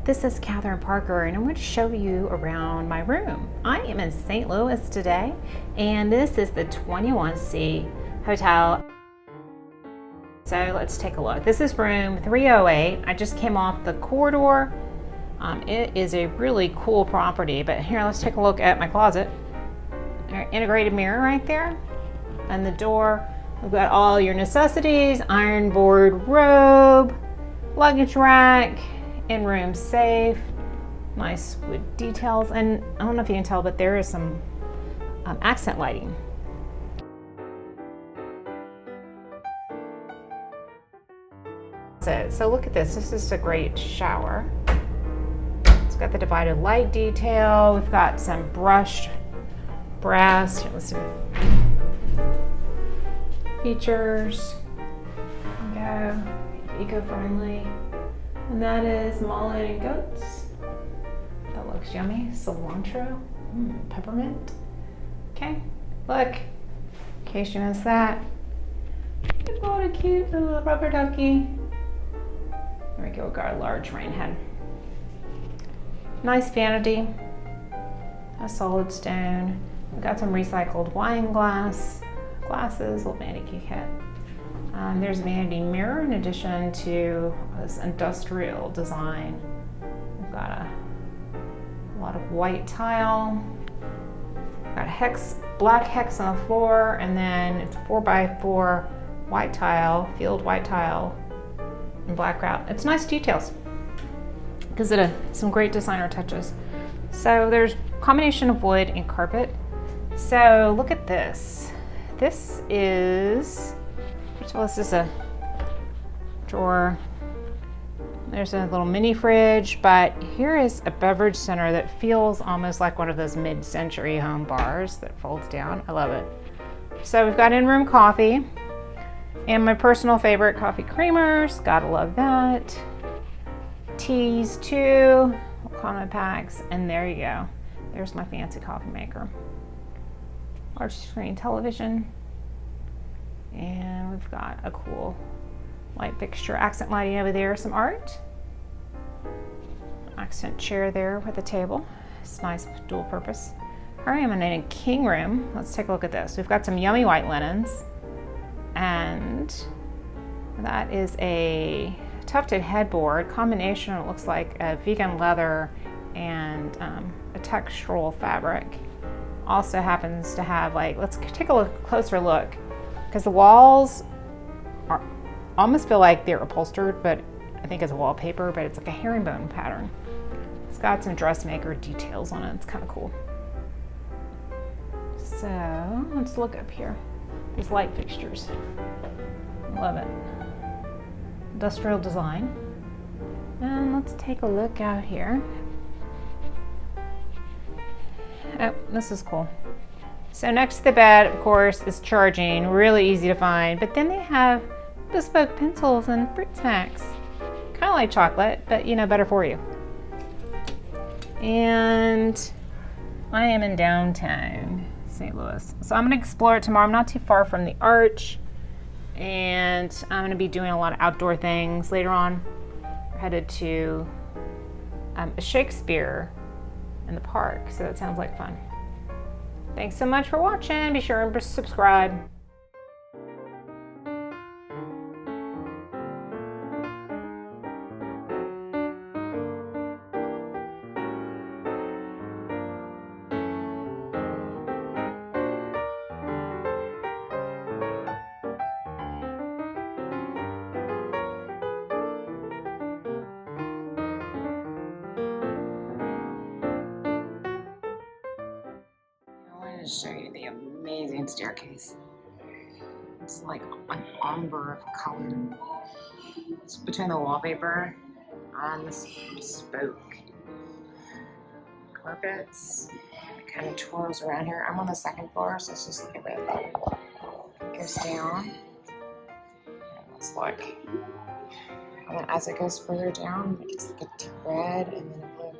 This is Catherine Parker, and I'm going to show you around my room. I am in St. Louis today, and this is the 21C Hotel. So let's take a look. This is room 308. I just came off the corridor. It is a really cool property, but here, let's take a look at my closet. Integrated mirror right there, and the door. We've got all your necessities, iron board robe, luggage rack, in-room safe, nice wood details, and I don't know if you can tell, but there is some accent lighting. So look at this. This is a great shower. It's got the divided light detail. We've got some brushed brass. Listen. Features. Go. Eco-friendly. And that is mullet and goats. That looks yummy. Cilantro. Peppermint. Okay. Look. In case you missed that. Look what a cute little rubber ducky. There we go. We've got a large rain head. Nice vanity. A solid stone. We've got some recycled wine glasses, little vanity kit. There's a vanity mirror in addition to this industrial design. We've got a lot of white tile. We've got black hex on the floor, and then it's 4x4 white tile, field white tile, and black grout. It's nice details. Gives it some great designer touches. So there's a combination of wood and carpet. So look at this. This is, first of all, this is a drawer. There's a little mini fridge, but here is a beverage center that feels almost like one of those mid-century home bars that folds down. I love it. So we've got in-room coffee and my personal favorite, coffee creamers. Gotta love that. Teas too, comment packs, and there you go. There's my fancy coffee maker. Large screen television, and we've got a cool light fixture, accent lighting over there, some art, accent chair there with a table. It's nice, dual purpose. All right, I'm in a king room. Let's take a look at this. We've got some yummy white linens, and that is a tufted headboard combination. It looks like a vegan leather and a textural fabric. Also happens to have, like, let's take a closer look, because the walls almost feel like they're upholstered, but I think it's wallpaper, but it's like a herringbone pattern. It's got some dressmaker details on it. It's kind of cool. So let's look up here. These light fixtures. Love it. Industrial design. And let's take a look out here. Oh, this is cool. So next to the bed, of course, is charging. Really easy to find. But then they have bespoke pencils and fruit snacks. Kind of like chocolate, but you know, better for you. And I am in downtown St. Louis. So I'm going to explore it tomorrow. I'm not too far from the Arch. And I'm going to be doing a lot of outdoor things later on. We're headed to a Shakespeare in the park, so that sounds like fun. Thanks so much for watching. Be sure and subscribe. Show you the amazing staircase. It's like an umber of color. It's between the wallpaper and this bespoke carpets. It kind of twirls around here. I'm on the second floor, so it's just like a red light. It goes down. And it's like, and then as it goes further down, it's like a deep red and then a blue.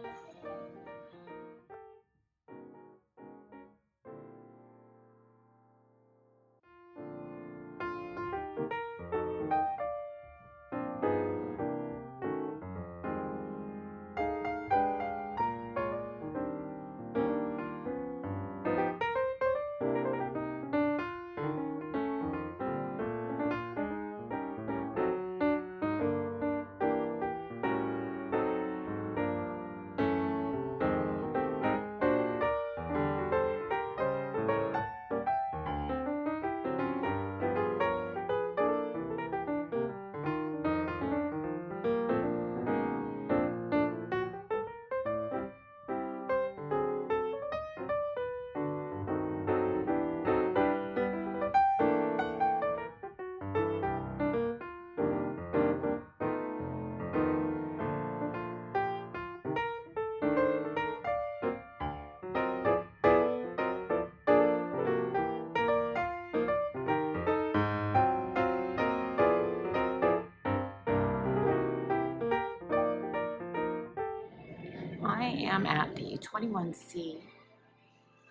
am at the 21C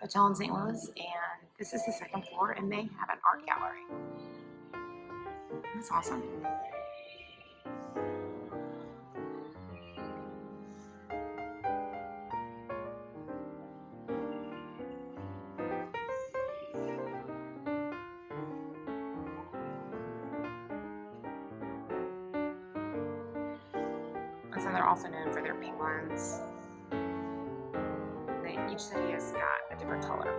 Hotel in St. Louis, and this is the second floor, and they have an art gallery. That's awesome. And so they're also known for their penguins. Each city has got a different color.